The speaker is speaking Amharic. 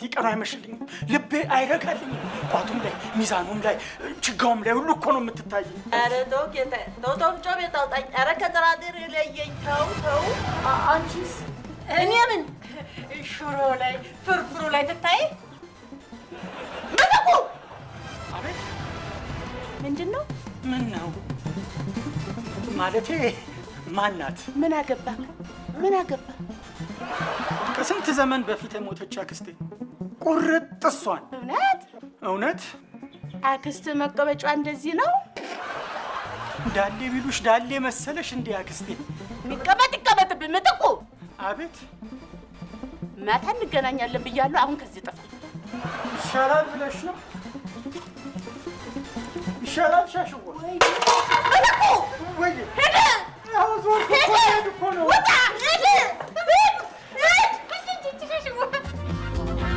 እስቲ ቀኑ አይመሽልኝም፣ ልቤ አይረጋልኝም። ቋቱም ላይ ሚዛኑም ላይ ችጋውም ላይ ሁሉ እኮ ነው የምትታየኝ። ኧረ ተው ጌታዬ፣ ተው ጮቤ ታውጣኝ። ኧረ ከጥራጥሬ ለየኝ። ተው። አንቺስ? እኔ ምን ሽሮ ላይ ፍርፍሩ ላይ ትታይ? ምትኩ! አቤት። ምንድን ነው? ምን ነው ማለቴ? ማናት? ምን አገባ? ከስንት ዘመን በፊት የሞተች አክስቴ ቁርጥ እሷን። እውነት? አክስት መቀበጫ እንደዚህ ነው? ዳሌ ቢሉሽ ዳሌ መሰለሽ እንዴ አክስቴ? ይቀመጥብኝ። ምትኩ! አቤት። ማታ እንገናኛለን ብያለሁ። አሁን ከዚህ ጥፋ። ይሻላል ብለሽ ነው? ይሻላል ሻሽው። ምትኩ! ወይ ሄደ! ያው ዞር እኮ ነው። ውጣ! ሄደ!